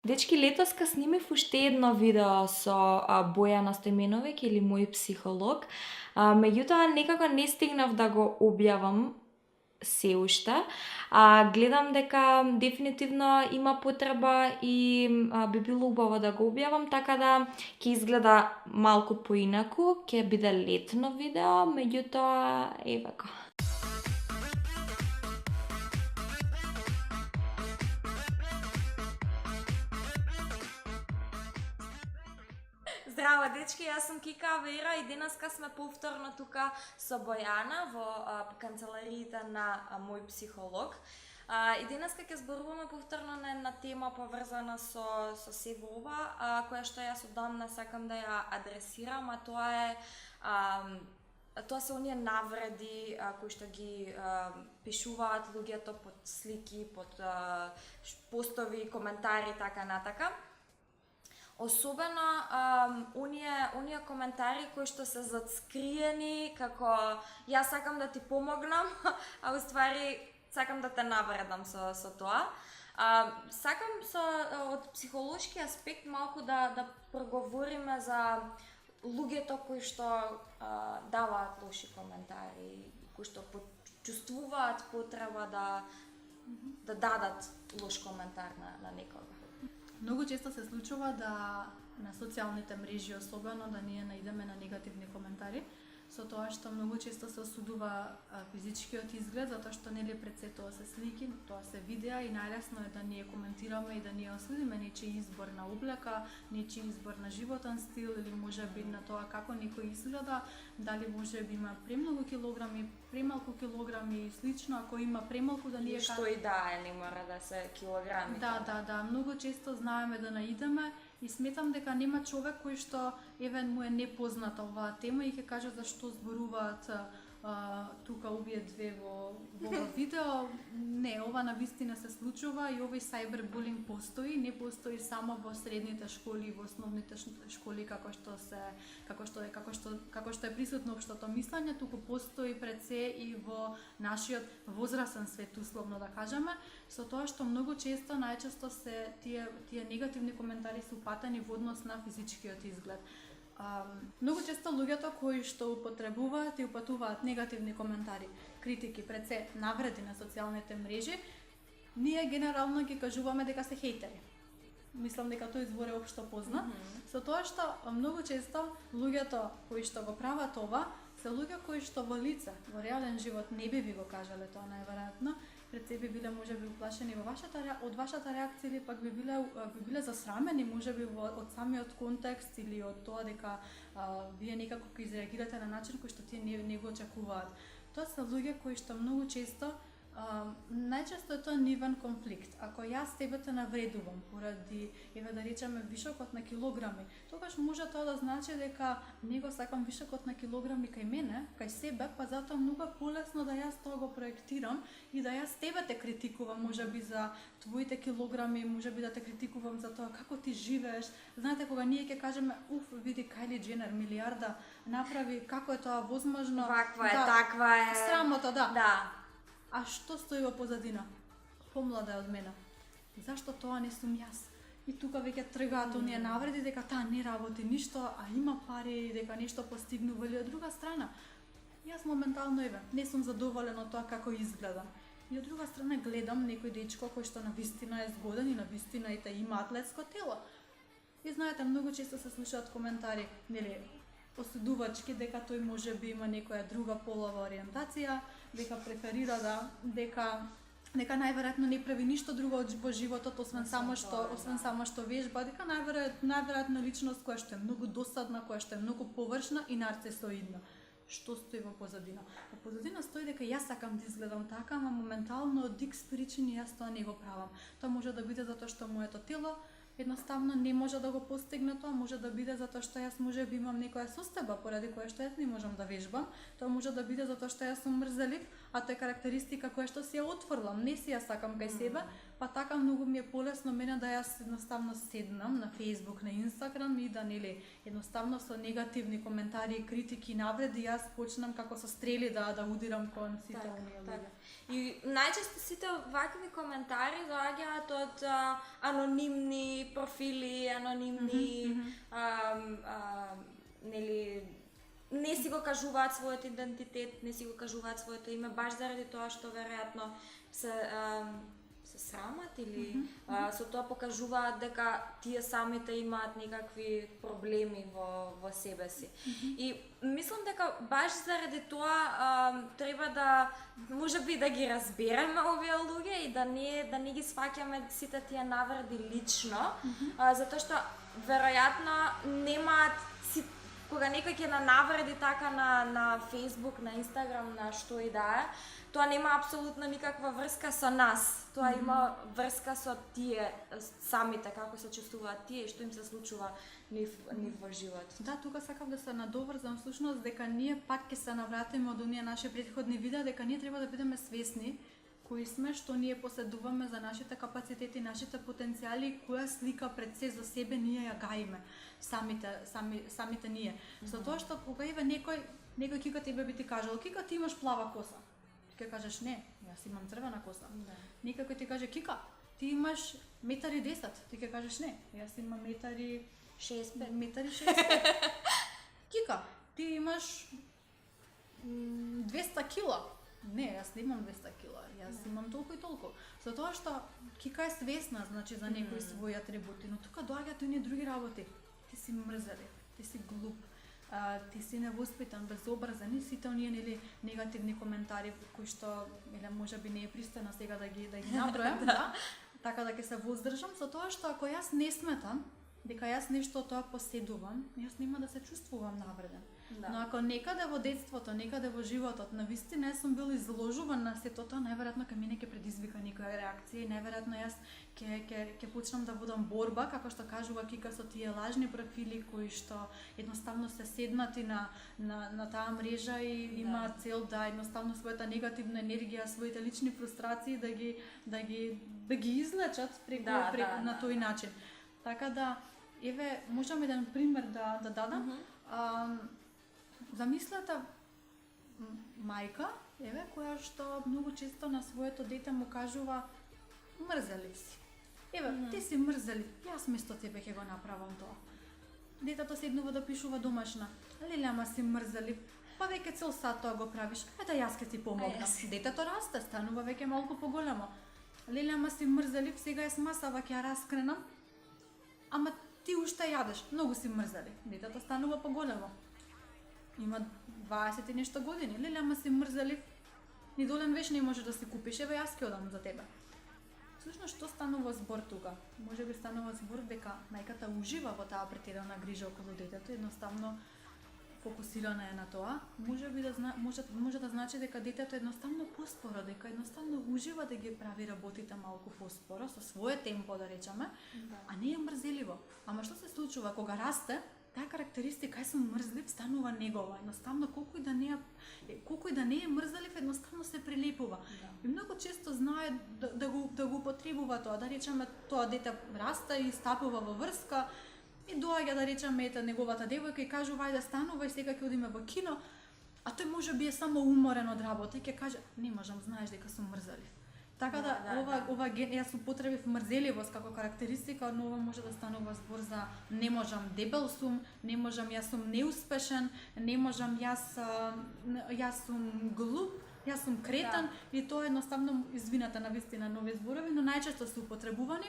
Дечки, летоска снимив уште едно видео со Бојана Стојменовиќ или мој психолог. Меѓутоа некако не стигнав да го објавам се уште. Гледам дека дефинитивно има потреба и би било убаво да го објавам, така да ќе изгледа малку поинаку, ќе биде летно видео, меѓутоа евако. Здраво дечки, јас сум Кика Вера и денеска сме повторно тука со Бојана во канцелариите на мој психолог. И денеска ќе зборуваме повторно на една тема поврзана со сево ова, која што јас одамна сакам да ја адресирам, а тоа се оние навреди кои што ги пишуваат луѓето под слики, под постови, коментари, така натака. Особено оние коментари кои што се зацкриени како јас сакам да ти помогнам, а уствари сакам да те навредам со тоа. Сакам од психолошки аспект малку да проговориме за луѓето кои што даваат лоши коментари, кои што почувствуваат потреба да дадат лош коментар на некого. Многу често се случува да на социјалните мрежи особено да ние наидеме на негативни коментари, со тоа што многу често се осудува физичкиот изглед, затоа што нели пред се тоа се слики, тоа се видеа и најлесно е да ние коментираме и да ние осудиме нечи избор на облека, нечи избор на животен стил или можеби на тоа како некој изгледа, дали можеби има премногу килограми, премалку килограми и слично, ако има премалку да ние што и да е, не мора да се килограми. Да, многу често знаеме да наидеме и сметам дека нема човек кој што му е непозната оваа тема и ќе каже зашто зборуваат тука овие две во видео. Не, ова навистина се случува и овој сайбербулинг постои, не постои само во средните школи и во основните школи како што е присутно општото мислење, туку постои пред се и во нашиот возрасен свет, условно да кажеме, со тоа што многу често, најчесто се тие негативни коментари се упатени во однос на физичкиот изглед. Многу често луѓето кои што употребуваат и упатуваат негативни коментари, критики, пред се навреди на социјалните мрежи, ние генерално ги кажуваме дека се хейтери. Мислам дека тој збор е општо познат, со тоа што многу често луѓето кои што го прават ова се луѓе кои што во лице, во реален живот не би ви го кажале тоа најверојатно, пред себе биле можеби уплашени од вашата реакција или пак би биле засрамени можеби од самиот контекст или од тоа дека вие некако ќе изреагирате на начин кој што тие не го очекуваат. Тоа се луѓе кои што многу често најчесто е тоа нивен конфликт. Ако јас тебе те навредувам поради, да речеме, вишокот на килограми, тогаш може тоа да значи дека него сакам вишокот на килограми кај мене, кај себе, па затоа многу полесно да јас тоа го проектирам и да јас тебе те критикувам, можеби за твоите килограми, можеби да те критикувам за тоа како ти живееш. Знаете, кога ние ќе кажеме, види Кайли Дженер, милиарда направи, како е тоа возможно? Ваква е, таква е. Срамота, да. Да. А што стои во позадина? Помлада е од мене. Зашто тоа не сум јас? И тука веќе тргаат оние навреди дека таа не работи ништо, а има пари, дека нешто постигнува. Или од друга страна, јас моментално не сум задоволен од тоа како изгледам. И од друга страна гледам некој дечко кој што навистина е згоден и навистина има атлетско тело. И знаете, многу често се слушаат коментари, нели, осудувачки, дека тој можеби има некоја друга полова ориентација, дека преферира дека најверојатно не прави ништо друго во животот освен само што вежба, дека најверојатно личност која што е многу досадна, која што е многу површна и нарцисоидна. Што стои во позадина? Во позадина стои дека јас сакам да изгледам така, ама моментално од X причини јас тоа не го правам. Тоа може да биде затоа што моето тело едноставно не може да го постигне тоа, може да биде затоа што јас можеби имам некоја состојба поради која што јас не можам да вежбам, тоа може да биде затоа што јас сум мрзелив, а тоа е карактеристика која што си ја отфрлам, не си ја сакам кај себе, па така многу ми е полесно мене да јас едноставно седнам на Facebook, на Instagram и да нели едноставно со негативни коментари, критики, навреди јас почнам како со стрели да удирам кон сите оние луѓе. И најчесто сите вакви коментари доаѓаат од анонимни профили, анонимни нели не си го кажуваат својот идентитет, не си го кажуваат своето име баш заради тоа што веројатно се срамат или со тоа покажуваат дека тие самите имаат некакви проблеми во себе си. И мислам дека баш заради тоа треба да можеби да ги разбереме овие луѓе и да не ги сваќаме сите тие навреди лично, затоа што веројатно немаат кога некој ќе на навреди така на Facebook, на Instagram, на што и да е, тоа нема апсолутно никаква врска со нас. Тоа има врска со тие самите, како се чувствуваат тие и што им се случува нив во живот. Да, тука сакам да се надоврзам всушност дека ние пак ќе се навратиме од оние наши претходни видеа, дека ние треба да бидеме свесни кои сме, што ние поседуваме за нашите капацитети, нашите потенцијали, која слика пред се за себе ние ја гаиме, самите ние. Со тоа што кога иве некој кика тебе би ти кажал, кика ти имаш плава коса. Ти ќе кажеш не, јас имам црвена коса. Некој кој ти каже кика, ти имаш 1,10 м, ти ќе кажеш не, јас имам 1,65 м. Кика, ти имаш 200 кила. Не, јас не имам 200 кила, јас имам толку и толку. За тоа што Кика е свесна, значи, за некои своји атрибути, но тука доаѓаат и оние други работи. Ти си мрзелив, ти си глуп, ти си невоспитан, безобразен и сите оние нели негативни коментари кои што можеби не е пристојно сега да ги набројам, да. Така да ќе се воздржам со тоа што ако јас не сметам дека јас нешто тоа поседувам, јас нема да се чувствувам навреден. Да. Но ако некаде во детството, некаде во животот, навистина јас сум бил изложуван на сето тоа, најверојатно кај мене ќе предизвика некоја реакција и најверојатно јас ќе почнам да водам борба, како што кажува Кика, со тие лажни профили кои што едноставно се седнати на таа мрежа и имаат цел да едноставно својата негативна енергија, своите лични фрустрации да ги излечат преку на тој начин. Така да еве можам еден пример да дадам. Замислете мајка, еве, која што многу често на своето дете му кажува мрзелив си. Еве, ти си мрзелив, јас место тебе ќе го направам тоа. Детето седнува да пишува домашна. Леле, ама си мрзелив, па веќе цел сат тоа го правиш, да јас ќе ти помогнам. Детето расте, станува веќе малку поголемо. Леле, ама си мрзелив, сега е смасава, ќе ја раскренам. Ама ти уште јадеш, многу си мрзелив. Детето станува поголемо. Има 20 и нешто години. Леле, ама си мрзелив. Ни долен веш не можеш да си купиш, еве јас ќе одам за тебе. Всушност што станува збор тука? Можеби станува збор дека мајката ужива во таа претерана грижа околу детето, едноставно фокусирана е на тоа. Може да значи дека детето едноставно поспоро, дека едноставно ужива да ги прави работите малку поспоро, со свое темпо да речеме, а не е мрзеливо. Ама што се случува кога расте? Таа карактеристика, јас сум мрзлив, станува негова. Едноставно, колку и да не е мрзлив, едноставно се прилепува. И многу често знае да го употребува тоа. Да речеме, тоа дете расте и стапува во врска, и доаѓа, да речеме, неговата девојка и кажува, ајде станува и сега ќе одиме во кино, а тој можеби е само уморен од работа и ќе каже, не можам, знаеш дека сум мрзелив. Така ова јас употребив мрзеливост како карактеристика, но ова може да станува збор за не можам, дебел сум, не можам, јас сум неуспешен, не можам, јас сум глуп, јас сум кретен и тоа едноставно, извинете на вистина нови зборови, но најчесто се употребувани.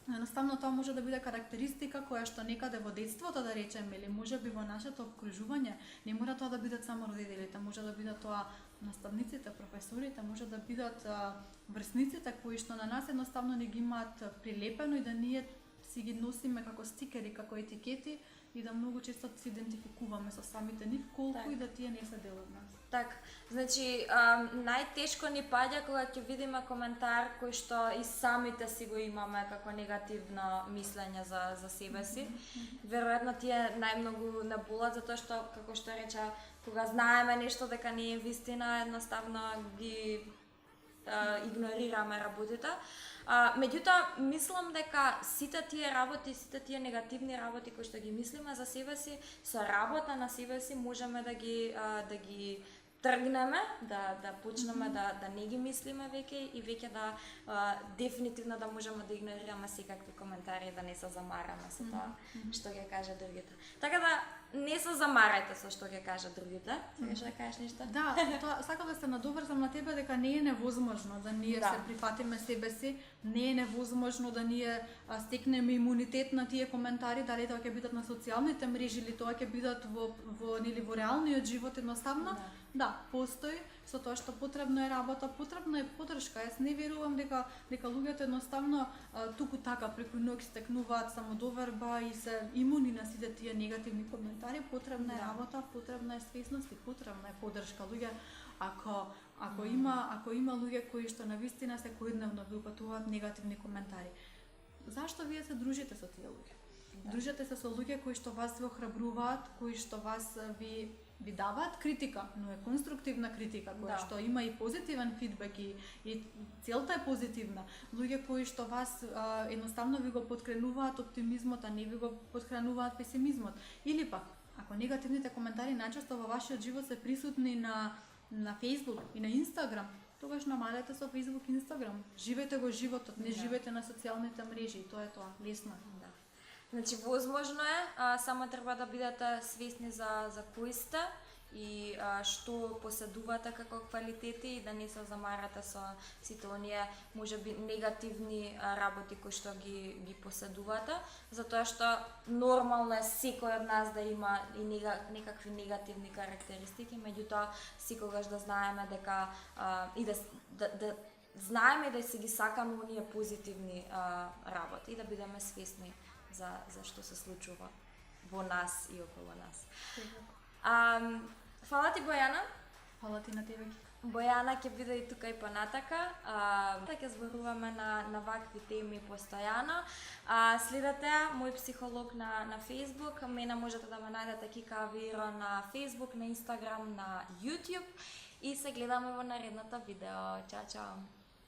Едноставно тоа може да биде карактеристика која што некаде во детството, да речеме, или можеби во нашето обкружување, не мора тоа да бидат само родителите, може да бидат тоа наставниците, професорите, може да бидат врсниците кои што на нас едноставно не ги имаат прилепено и да ние си ги носиме како стикери, како етикети и да многу често се идентификуваме со самите нив, колку и да тие не се дел од нас. Так, значи, најтешко ни паѓа кога ќе видиме коментар кој што и самите си го имаме како негативно мислење за себе си. Веројатно тие најмногу не болат, затоа што, како што рече, кога знаеме нешто дека не е вистина, едноставно ги игнорираме работите. Меѓутоа, мислам дека сите тие работи, сите тие негативни работи кои што ги мислиме за себе си, со работа на себе си можеме да ги тргнеме, да почнеме да не ги мислиме веќе и веќе дефинитивно да можеме да игнорираме секакви коментари, да не се замараме со тоа што ќе кажат другите. Така да не се замарајте со што ќе кажат другите. Сакаш да кажеш нешто? Да, тоа сакам да се надоврзам на тебе дека не е невозможно да ние се прифатиме себе си, не е невозможно да ние стекнеме имунитет на тие коментари, дали тоа ќе бидат на социјалните мрежи или тоа ќе бидат во реалниот живот едноставно. Да, постои, со тоа што потребно е работа, потребна е поддршка. Јас не верувам дека луѓето едноставно туку така преку ноќ стекнуваат самодоверба и се имуни на сите тие негативни коментари. Потребна е работа, потребна е свесност и потребна е поддршка. Луѓе, ако има луѓе кои што навистина секојдневно ви упатуваат негативни коментари, зашто вие се дружите со тие луѓе? Дружите се со луѓе кои што вас ве охрабруваат, кои што вас ви даваат критика, но е конструктивна критика, која што има и позитивен фидбек и целта е позитивна. Луѓе кои што вас едноставно ви го поткренуваат оптимизмот, а не ви го поткренуваат песимизмот. Или пак, ако негативните коментари најчесто во вашиот живот се присутни на Facebook и на Instagram, тогаш намалете со Facebook и Instagram. Живете го животот, не живете на социјалните мрежи, тоа е тоа, лесно. Значи, возможно е, само треба да бидете свесни за кои сте и што поседувате како квалитети и да не се замарате со сите оние можеби негативни работи кои што ги поседувате, затоа што нормално е секој од нас да има и некакви негативни карактеристики, меѓутоа секогаш да знаеме дека и да знаеме да си ги сакаме оние позитивни работи и да бидеме свесни за што се случува во нас и околу нас. Фала ти, Бојана. Фала ти на тебе. Бојана ќе биде и тука и понатака. Ќе зборуваме на вакви теми постојано. Следете мој психолог на Facebook. Мене можете да ме најдете Кика Авиро на Facebook, на Instagram, на YouTube и се гледаме во наредното видео. Чао, чао.